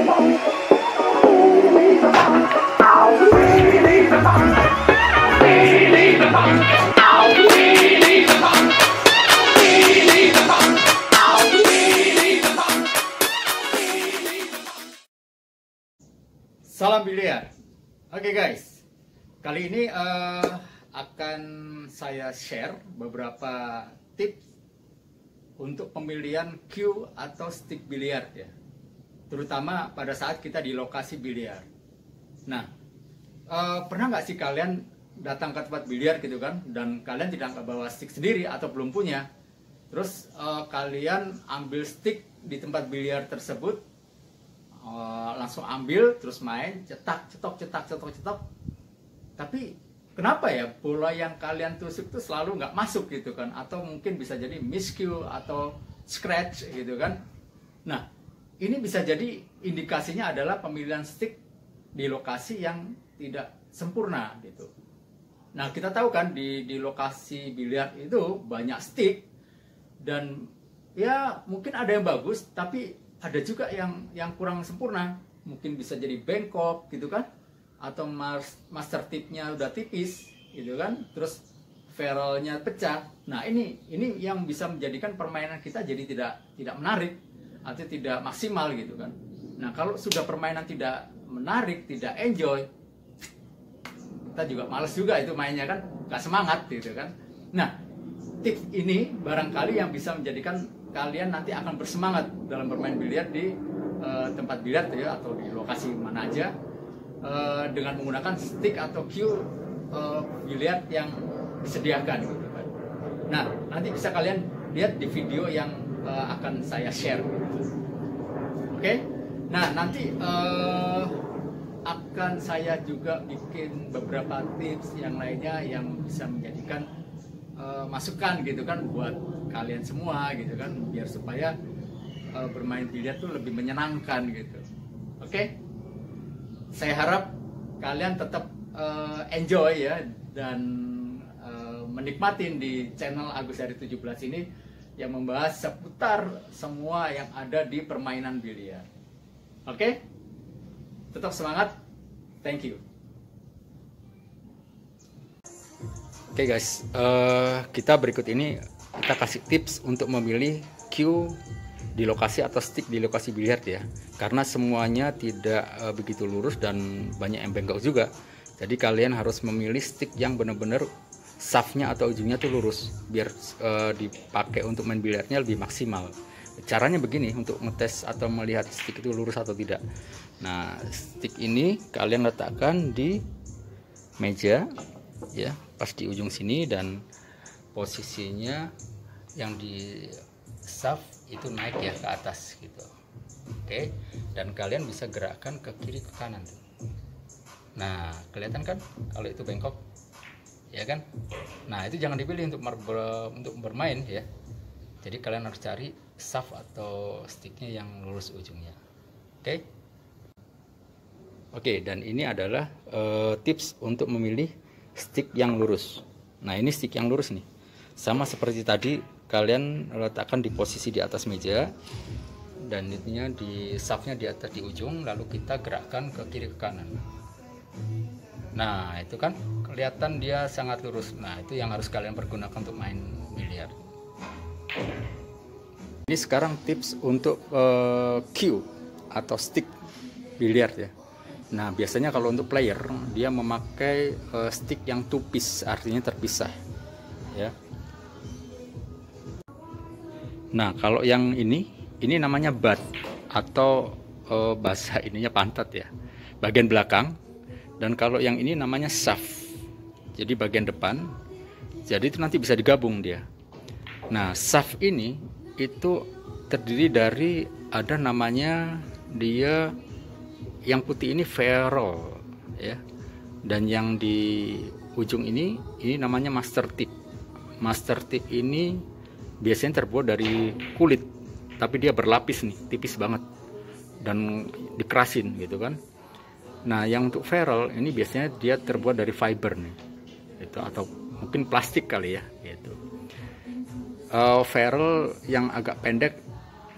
Salam biliar. Oke guys, kali ini akan saya share beberapa tips untuk pemilihan cue atau stick biliar ya, terutama pada saat kita di lokasi biliar. Nah, pernah nggak sih kalian datang ke tempat biliar gitu kan, dan kalian tidak bawa stick sendiri atau belum punya, terus kalian ambil stick di tempat biliar tersebut, langsung ambil terus main, cetak cetok, tapi kenapa ya bola yang kalian tusuk tuh selalu nggak masuk gitu kan, atau mungkin bisa jadi miscue atau scratch gitu kan. Nah, ini bisa jadi indikasinya adalah pemilihan stick di lokasi yang tidak sempurna gitu. Nah, kita tahu kan di lokasi biliar itu banyak stick, dan ya mungkin ada yang bagus tapi ada juga yang kurang sempurna, mungkin bisa jadi bengkok gitu kan, atau master tipnya udah tipis gitu kan, terus ferrulnya pecah. Nah, ini yang bisa menjadikan permainan kita jadi tidak menarik atau tidak maksimal gitu kan. Nah, kalau sudah permainan tidak menarik, tidak enjoy, kita juga males juga itu mainnya kan, gak semangat gitu kan. Nah, tips ini barangkali yang bisa menjadikan kalian nanti akan bersemangat dalam bermain biliar di tempat biliar ya, atau di lokasi mana aja, dengan menggunakan stick atau cue biliar yang disediakan gitu kan. Nah, nanti bisa kalian lihat di video yang akan saya share gitu. Oke? Nah, nanti akan saya juga bikin beberapa tips yang lainnya yang bisa menjadikan masukan gitu kan buat kalian semua gitu kan, biar supaya bermain biliar tuh lebih menyenangkan gitu. Oke? Saya harap kalian tetap enjoy ya, dan menikmatin di channel Agus Hari 17 ini yang membahas seputar semua yang ada di permainan biliar. Oke? Tetap semangat. Thank you. Oke guys, kita berikut ini kita kasih tips untuk memilih cue di lokasi atau stick di lokasi biliar ya, karena semuanya tidak begitu lurus dan banyak yang bengkok juga. Jadi kalian harus memilih stick yang benar-benar shaftnya atau ujungnya tuh lurus, biar dipakai untuk main biliarnya lebih maksimal. Caranya begini untuk ngetes atau melihat stick itu lurus atau tidak. Nah, stick ini kalian letakkan di meja ya, pas di ujung sini, dan posisinya yang di shaft itu naik ya ke atas gitu. Oke, dan kalian bisa gerakkan ke kiri ke kanan. Nah, kelihatan kan kalau itu bengkok ya kan. Nah, itu jangan dipilih untuk bermain ya. Jadi kalian harus cari shaft atau sticknya yang lurus ujungnya. Oke, dan ini adalah tips untuk memilih stick yang lurus. Nah, ini stick yang lurus nih, sama seperti tadi, kalian letakkan di posisi di atas meja, dan ininya di shaftnya di atas di ujung, lalu kita gerakkan ke kiri ke kanan. Nah, itu kan kelihatan dia sangat lurus. Nah, itu yang harus kalian pergunakan untuk main biliar. Ini sekarang tips untuk cue atau stick biliar ya. Nah, biasanya kalau untuk player dia memakai stick yang two piece, artinya terpisah ya. Nah, kalau yang ini namanya butt atau bahasa ininya pantat ya, bagian belakang. Dan kalau yang ini namanya shaft, jadi bagian depan. Jadi itu nanti bisa digabung dia. Nah, shaft ini itu terdiri dari, ada namanya dia yang putih ini ferrule ya, dan yang di ujung ini namanya master tip. Master tip ini biasanya terbuat dari kulit, tapi dia berlapis nih, tipis banget dan dikerasin gitu kan. Nah, yang untuk ferrule ini biasanya dia terbuat dari fiber nih, itu, atau mungkin plastik kali ya gitu. Ferrule yang agak pendek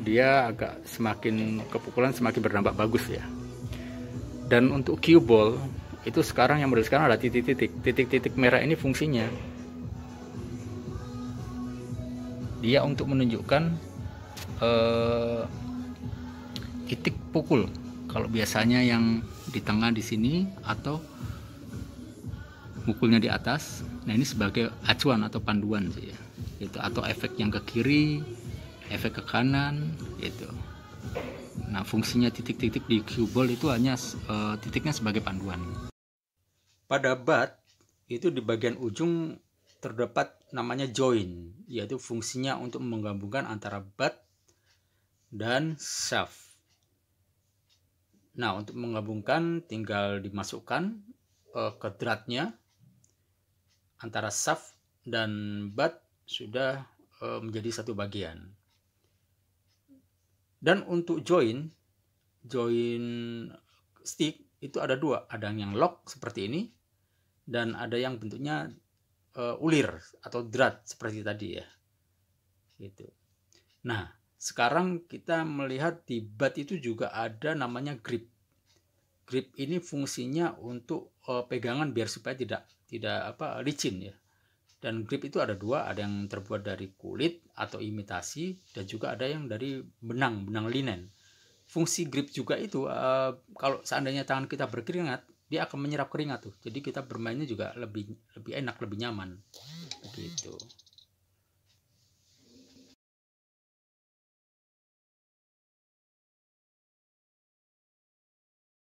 dia agak semakin kepukulan semakin berdampak bagus ya. Dan untuk cue ball itu sekarang yang model sekarang ada titik-titik merah. Ini fungsinya dia untuk menunjukkan titik pukul. Kalau biasanya yang di tengah di sini atau mukulnya di atas, nah ini sebagai acuan atau panduan sih ya, gitu. Atau efek yang ke kiri, efek ke kanan, gitu. Nah fungsinya titik-titik di cue ball itu hanya titiknya sebagai panduan. Pada bat itu di bagian ujung terdapat namanya join, yaitu fungsinya untuk menggabungkan antara bat dan shaft. Nah untuk menggabungkan tinggal dimasukkan ke dratnya, antara shaft dan bat sudah menjadi satu bagian. Dan untuk join stick itu ada dua, ada yang lock seperti ini dan ada yang bentuknya ulir atau drat seperti tadi ya, gitu. Nah sekarang kita melihat di bat itu juga ada namanya grip. Grip ini fungsinya untuk pegangan biar supaya tidak licin ya. Dan grip itu ada dua, ada yang terbuat dari kulit atau imitasi dan juga ada yang dari benang linen. Fungsi grip juga itu kalau seandainya tangan kita berkeringat, dia akan menyerap keringat tuh. Jadi kita bermainnya juga lebih enak, lebih nyaman. Begitu.